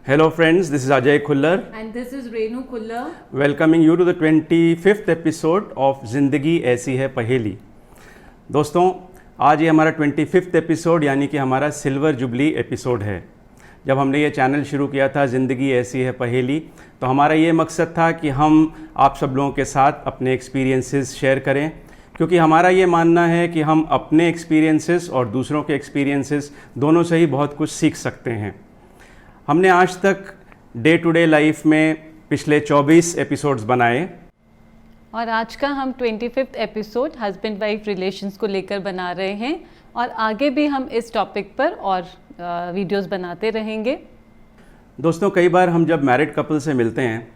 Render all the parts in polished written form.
Hello friends, this is Ajay Khullar. And this is Renu Khullar. Welcoming you to the 25th episode of ज़िंदगी ऐसी है पहेली। दोस्तों, आज ये हमारा 25th एपिसोड यानी कि हमारा सिल्वर जुबली एपिसोड है। जब हमने ये चैनल शुरू किया था ज़िंदगी ऐसी है पहेली, तो हमारा ये मकसद था कि हम आप सब लोगों के साथ अपने एक्सपीरियंसेस शेयर करें, क्योंकि हमारा ये मानना है कि हम अपने एक्सपीरियंसेस और दूसरों के एक्सपीरियंसेस दोनों से ही बहुत कुछ सीख सकते हैं। हमने आज तक डे टू डे लाइफ में पिछले 24 एपिसोड्स बनाए और आज का हम 25th episode husband wife relations को लेकर बना रहे हैं और आगे भी हम इस टॉपिक पर और वीडियोस बनाते रहेंगे। दोस्तों, कई बार हम जब मैरिड कपल से मिलते हैं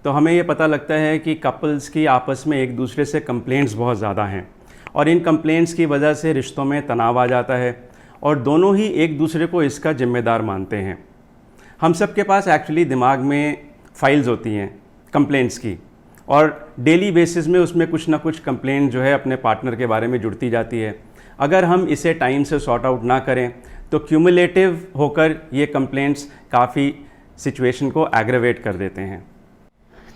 तो हमें ये पता लगता है कि कपल्स की आपस में एक दूसरे से कंप्लेंट्स बहुत ज़्यादा हैं और इन कंप्लेंट्स की वजह से रिश्तों में तनाव आ जाता है और दोनों ही एक दूसरे को इसका जिम्मेदार मानते हैं। हम सब के पास एक्चुअली दिमाग में फाइल्स होती हैं कंप्लेंट्स की और डेली बेसिस में उसमें कुछ ना कुछ कंप्लेंट जो है अपने पार्टनर के बारे में जुड़ती जाती है। अगर हम इसे टाइम से सॉर्ट आउट ना करें तो क्यूमुलेटिव होकर ये कंप्लेंट्स काफ़ी सिचुएशन को एग्रेवेट कर देते हैं।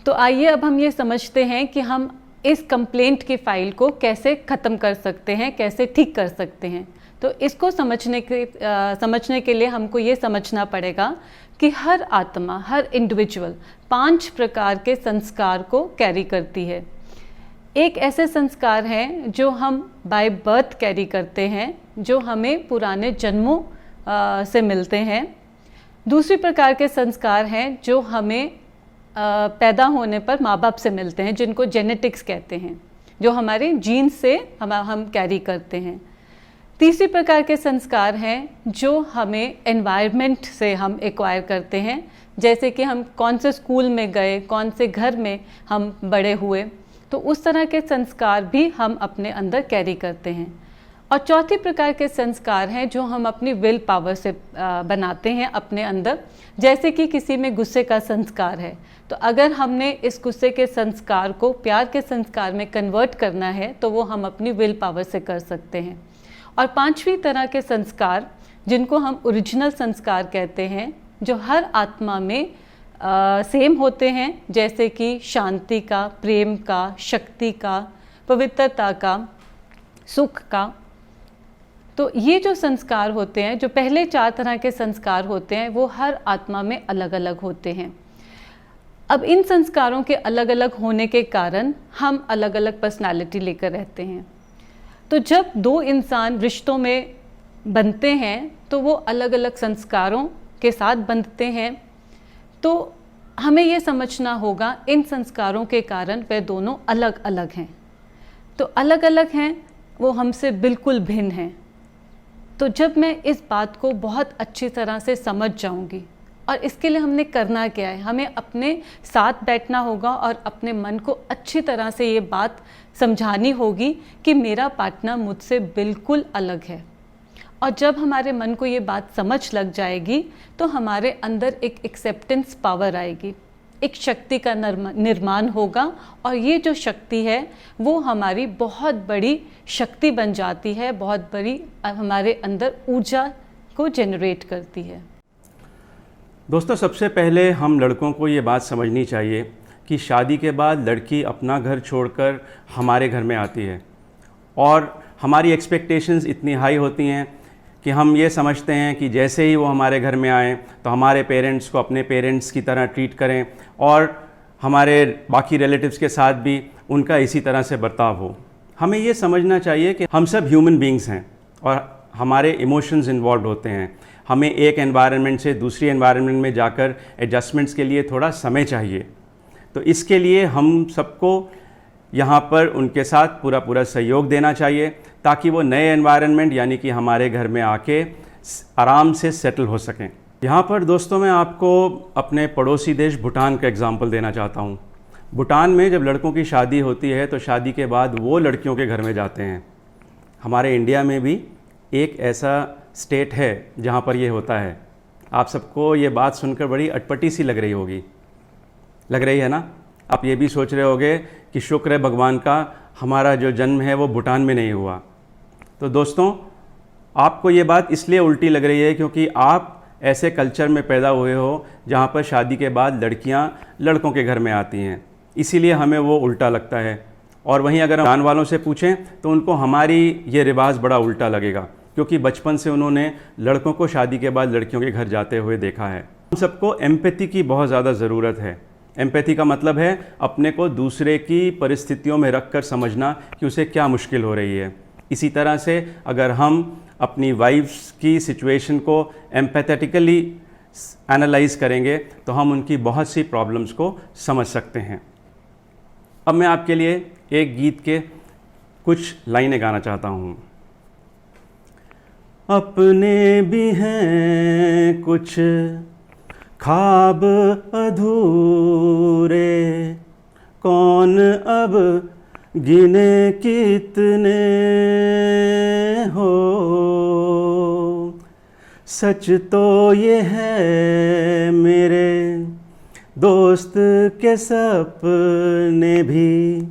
तो आइए अब हम ये समझते हैं कि हम इस कंप्लेंट की फाइल को कैसे ख़त्म कर सकते हैं, कैसे ठीक कर सकते हैं। तो इसको समझने के लिए हमको ये समझना पड़ेगा कि हर आत्मा, हर इंडिविजुअल 5 प्रकार के संस्कार को कैरी करती है। एक ऐसे संस्कार हैं जो हम बाय बर्थ कैरी करते हैं, जो हमें पुराने जन्मों से मिलते हैं। दूसरी प्रकार के संस्कार हैं जो हमें पैदा होने पर माँ बाप से मिलते हैं, जिनको जेनेटिक्स कहते हैं, जो हमारे जीन से हम कैरी करते हैं। तीसरी प्रकार के संस्कार हैं जो हमें एनवायरनमेंट से हम एक्वायर करते हैं, जैसे कि हम कौन से स्कूल में गए, कौन से घर में हम बड़े हुए, तो उस तरह के संस्कार भी हम अपने अंदर कैरी करते हैं। और चौथी प्रकार के संस्कार हैं जो हम अपनी विल पावर से बनाते हैं अपने अंदर, जैसे कि किसी में गुस्से का संस्कार है, तो अगर हमने इस गुस्से के संस्कार को प्यार के संस्कार में कन्वर्ट करना है तो वो हम अपनी विल पावर से कर सकते हैं। और 5वीं तरह के संस्कार, जिनको हम ओरिजिनल संस्कार कहते हैं, जो हर आत्मा में सेम होते हैं, जैसे कि शांति का, प्रेम का, शक्ति का, पवित्रता का, सुख का। तो ये जो संस्कार होते हैं, जो पहले 4 तरह के संस्कार होते हैं, वो हर आत्मा में अलग अलग होते हैं। अब इन संस्कारों के अलग अलग होने के कारण हम अलग अलग पर्सनालिटी लेकर रहते हैं। तो जब 2 इंसान रिश्तों में बनते हैं तो वो अलग अलग संस्कारों के साथ बनते हैं। तो हमें ये समझना होगा इन संस्कारों के कारण वे दोनों अलग अलग हैं। तो अलग अलग हैं, वो हमसे बिल्कुल भिन्न हैं। तो जब मैं इस बात को बहुत अच्छी तरह से समझ जाऊंगी, और इसके लिए हमने करना क्या है, हमें अपने साथ बैठना होगा और अपने मन को अच्छी तरह से ये बात समझानी होगी कि मेरा पार्टनर मुझसे बिल्कुल अलग है। और जब हमारे मन को ये बात समझ लग जाएगी तो हमारे अंदर एक एक्सेप्टेंस पावर आएगी, एक शक्ति का निर्माण होगा, और ये जो शक्ति है वो हमारी बहुत बड़ी शक्ति बन जाती है, बहुत बड़ी हमारे अंदर ऊर्जा को जनरेट करती है। दोस्तों, सबसे पहले हम लड़कों को ये बात समझनी चाहिए कि शादी के बाद लड़की अपना घर छोड़कर हमारे घर में आती है और हमारी एक्सपेक्टेशंस इतनी हाई होती हैं कि हम ये समझते हैं कि जैसे ही वो हमारे घर में आएँ तो हमारे पेरेंट्स को अपने पेरेंट्स की तरह ट्रीट करें और हमारे बाकी रिलेटिव्स के साथ भी उनका इसी तरह से बर्ताव हो। हमें ये समझना चाहिए कि हम सब ह्यूमन बीइंग्स हैं और हमारे इमोशंस इन्वॉल्व होते हैं। हमें एक एनवायरनमेंट से दूसरी एनवायरनमेंट में जाकर एडजस्टमेंट्स के लिए थोड़ा समय चाहिए। तो इसके लिए हम सबको यहाँ पर उनके साथ पूरा सहयोग देना चाहिए ताकि वो नए एनवायरनमेंट यानी कि हमारे घर में आके आराम से सेटल हो सकें। यहाँ पर दोस्तों, मैं आपको अपने पड़ोसी देश भूटान का एग्जांपल देना चाहता हूँ। भूटान में जब लड़कों की शादी होती है तो शादी के बाद वो लड़कियों के घर में जाते हैं। हमारे इंडिया में भी एक ऐसा स्टेट है जहाँ पर ये होता है। आप सबको ये बात सुनकर बड़ी अटपटी सी लग रही है ना? आप ये भी सोच रहे होंगे कि शुक्र है भगवान का हमारा जो जन्म है वो भूटान में नहीं हुआ। तो दोस्तों, आपको ये बात इसलिए उल्टी लग रही है क्योंकि आप ऐसे कल्चर में पैदा हुए हो जहाँ पर शादी के बाद लड़कियाँ लड़कों के घर में आती हैं, इसीलिए हमें वो उल्टा लगता है। और वहीं अगर हम जान वालों से पूछें तो उनको हमारी ये रिवाज बड़ा उल्टा लगेगा, क्योंकि बचपन से उन्होंने लड़कों को शादी के बाद लड़कियों के घर जाते हुए देखा है। हम सबको एम्पैथी की बहुत ज़्यादा ज़रूरत है। एम्पैथी का मतलब है अपने को दूसरे की परिस्थितियों में रख कर समझना कि उसे क्या मुश्किल हो रही है। इसी तरह से अगर हम अपनी वाइफ्स की सिचुएशन को एम्पैथेटिकली एनालाइज करेंगे तो हम उनकी बहुत सी प्रॉब्लम्स को समझ सकते हैं। अब मैं आपके लिए एक गीत के कुछ लाइनें गाना चाहता हूँ। अपने भी हैं कुछ ख्वाब अधूरे, कौन अब गिने कितने हो। सच तो ये है मेरे दोस्त के सपने भी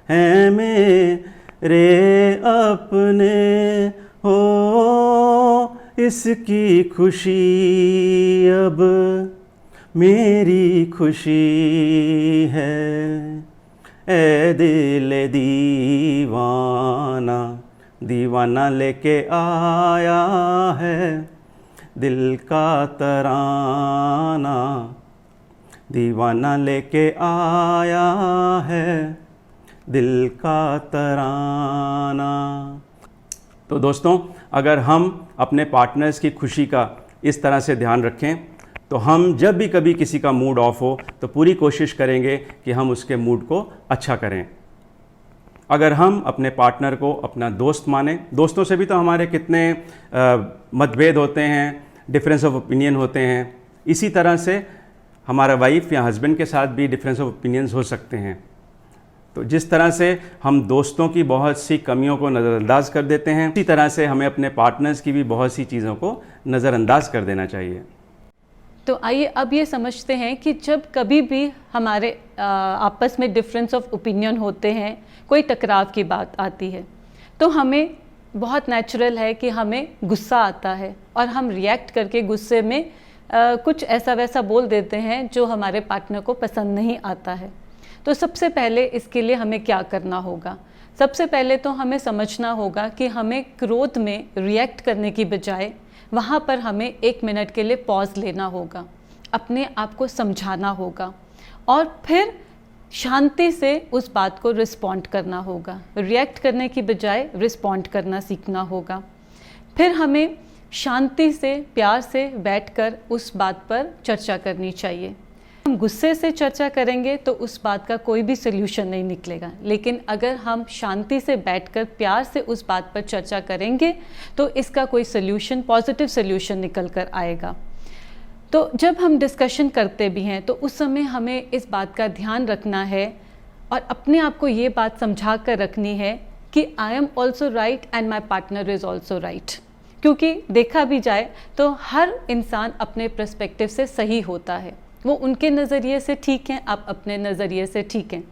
हैं मेरे अपने हो। इसकी खुशी अब मेरी खुशी है। ए दिल दीवाना दीवाना लेके आया है दिल का तराना, दीवाना लेके आया है दिल का तराना। तो दोस्तों, अगर हम अपने पार्टनर्स की खुशी का इस तरह से ध्यान रखें तो हम जब भी कभी किसी का मूड ऑफ हो तो पूरी कोशिश करेंगे कि हम उसके मूड को अच्छा करें। अगर हम अपने पार्टनर को अपना दोस्त माने, दोस्तों से भी तो हमारे कितने मतभेद होते हैं, डिफरेंस ऑफ ओपिनियन होते हैं, इसी तरह से हमारा वाइफ या हस्बैंड के साथ भी डिफरेंस ऑफ ओपिनियंस हो सकते हैं। तो जिस तरह से हम दोस्तों की बहुत सी कमियों को नज़रअंदाज कर देते हैं, इसी तरह से हमें अपने पार्टनर्स की भी बहुत सी चीज़ों को नज़रअंदाज कर देना चाहिए। तो आइए अब ये समझते हैं कि जब कभी भी हमारे आपस में डिफरेंस ऑफ ओपिनियन होते हैं, कोई टकराव की बात आती है, तो हमें बहुत नेचुरल है कि हमें गुस्सा आता है और हम रिएक्ट करके गुस्से में कुछ ऐसा वैसा बोल देते हैं जो हमारे पार्टनर को पसंद नहीं आता है। तो सबसे पहले इसके लिए हमें क्या करना होगा? सबसे पहले तो हमें समझना होगा कि हमें क्रोध में रिएक्ट करने की बजाय वहाँ पर हमें 1 मिनट के लिए पॉज लेना होगा, अपने आप को समझाना होगा और फिर शांति से उस बात को रिस्पॉन्ड करना होगा। रिएक्ट करने की बजाय रिस्पॉन्ड करना सीखना होगा। फिर हमें शांति से, प्यार से बैठकर उस बात पर चर्चा करनी चाहिए। हम गुस्से से चर्चा करेंगे तो उस बात का कोई भी सल्यूशन नहीं निकलेगा, लेकिन अगर हम शांति से बैठकर प्यार से उस बात पर चर्चा करेंगे तो इसका कोई सल्यूशन, पॉजिटिव सल्यूशन निकल कर आएगा। तो जब हम डिस्कशन करते भी हैं तो उस समय हमें इस बात का ध्यान रखना है और अपने आप को ये बात समझा कर रखनी है कि I am also right and my partner is also right. क्योंकि देखा भी जाए तो हर इंसान अपने पर्सपेक्टिव से सही होता है, वो उनके नज़रिए से ठीक हैं, आप अपने नज़रिए से ठीक हैं।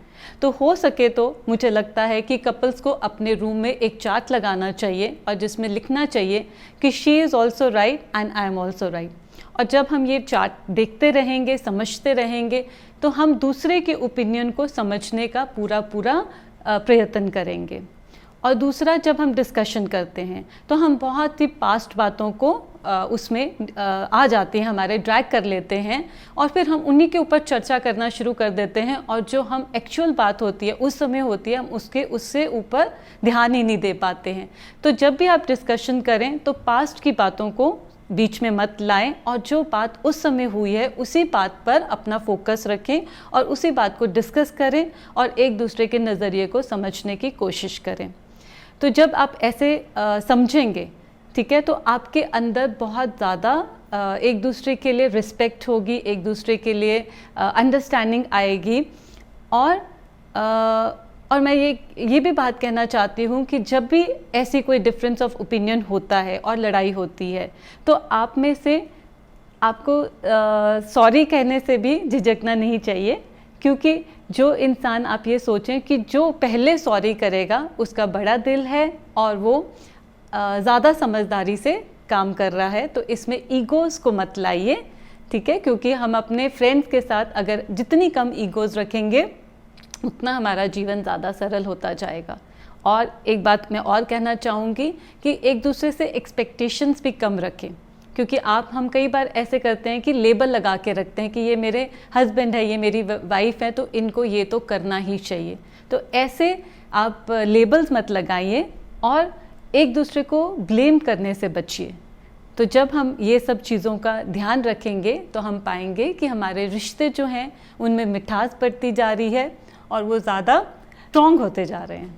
तो हो सके तो मुझे लगता है कि कपल्स को अपने रूम में एक चार्ट लगाना चाहिए और जिसमें लिखना चाहिए कि she is also right and I am also right. और जब हम ये चार्ट देखते रहेंगे, समझते रहेंगे, तो हम दूसरे के ओपिनियन को समझने का पूरा प्रयत्न करेंगे। और दूसरा, जब हम डिस्कशन करते हैं तो हम बहुत ही पास्ट बातों को उसमें आ जाते हैं, हमारे ड्रैग कर लेते हैं और फिर हम उन्हीं के ऊपर चर्चा करना शुरू कर देते हैं और जो हम एक्चुअल बात होती है उस समय होती है, हम उससे ऊपर ध्यान ही नहीं दे पाते हैं। तो जब भी आप डिस्कशन करें तो पास्ट की बातों को बीच में मत लाएं और जो बात उस समय हुई है उसी बात पर अपना फोकस रखें और उसी बात को डिस्कस करें और एक दूसरे के नज़रिए को समझने की कोशिश करें। तो जब आप ऐसे समझेंगे, ठीक है, तो आपके अंदर बहुत ज़्यादा एक दूसरे के लिए रिस्पेक्ट होगी, एक दूसरे के लिए अंडरस्टैंडिंग आएगी। और मैं ये भी बात कहना चाहती हूँ कि जब भी ऐसी कोई डिफरेंस ऑफ ओपिनियन होता है और लड़ाई होती है तो आप में से आपको सॉरी कहने से भी झिझकना नहीं चाहिए, क्योंकि जो इंसान, आप ये सोचें कि जो पहले सॉरी करेगा उसका बड़ा दिल है और वो ज़्यादा समझदारी से काम कर रहा है, तो इसमें ईगोज़ को मत लाइए, ठीक है, क्योंकि हम अपने फ्रेंड्स के साथ अगर जितनी कम ईगोज़ रखेंगे उतना हमारा जीवन ज़्यादा सरल होता जाएगा। और एक बात मैं और कहना चाहूँगी कि एक दूसरे से एक्सपेक्टेशंस भी कम रखें, क्योंकि हम कई बार ऐसे करते हैं कि लेबल लगा के रखते हैं कि ये मेरे हस्बैंड है, ये मेरी वाइफ है, तो इनको ये तो करना ही चाहिए। तो ऐसे आप लेबल्स मत लगाइए और एक दूसरे को ब्लेम करने से बचिए। तो जब हम ये सब चीज़ों का ध्यान रखेंगे तो हम पाएंगे कि हमारे रिश्ते जो हैं उनमें मिठास बढ़ती जा रही है और वो ज़्यादा स्ट्रॉन्ग होते जा रहे हैं।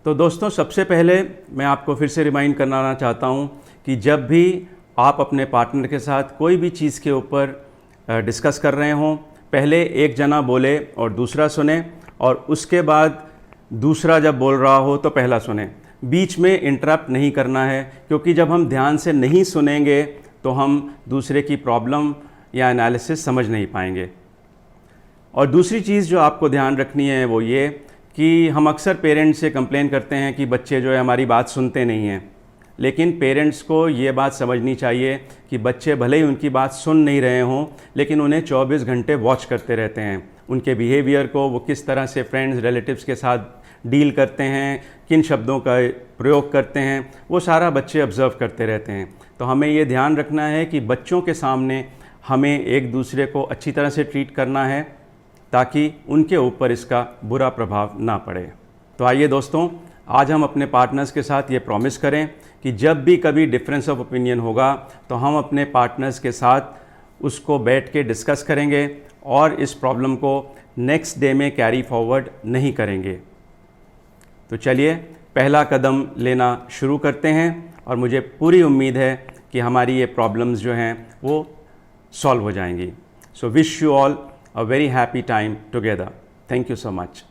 तो दोस्तों, सबसे पहले मैं आपको फिर से रिमाइंड करना चाहता हूँ कि जब भी आप अपने पार्टनर के साथ कोई भी चीज़ के ऊपर डिस्कस कर रहे हों, पहले एक जना बोले और दूसरा सुने, और उसके बाद दूसरा जब बोल रहा हो तो पहला सुने। बीच में इंटरप्ट नहीं करना है, क्योंकि जब हम ध्यान से नहीं सुनेंगे तो हम दूसरे की प्रॉब्लम या एनालिसिस समझ नहीं पाएंगे। और दूसरी चीज़ जो आपको ध्यान रखनी है वो ये कि हम अक्सर पेरेंट्स से कंप्लेन करते हैं कि बच्चे जो है हमारी बात सुनते नहीं हैं, लेकिन पेरेंट्स को ये बात समझनी चाहिए कि बच्चे भले ही उनकी बात सुन नहीं रहे हों, लेकिन उन्हें 24 घंटे वॉच करते रहते हैं। उनके बिहेवियर को, वो किस तरह से फ्रेंड्स रिलेटिव्स के साथ डील करते हैं, किन शब्दों का प्रयोग करते हैं, वो सारा बच्चे ऑब्ज़र्व करते रहते हैं। तो हमें ये ध्यान रखना है कि बच्चों के सामने हमें एक दूसरे को अच्छी तरह से ट्रीट करना है ताकि उनके ऊपर इसका बुरा प्रभाव ना पड़े। तो आइए दोस्तों, आज हम अपने पार्टनर्स के साथ ये प्रॉमिस करें कि जब भी कभी डिफरेंस ऑफ ओपिनियन होगा तो हम अपने पार्टनर्स के साथ उसको बैठ के डिस्कस करेंगे और इस प्रॉब्लम को नेक्स्ट डे में कैरी फॉरवर्ड नहीं करेंगे। तो चलिए पहला कदम लेना शुरू करते हैं, और मुझे पूरी उम्मीद है कि हमारी ये प्रॉब्लम्स जो हैं वो सॉल्व हो जाएंगी। So wish you all a very happy time together. Thank you so much.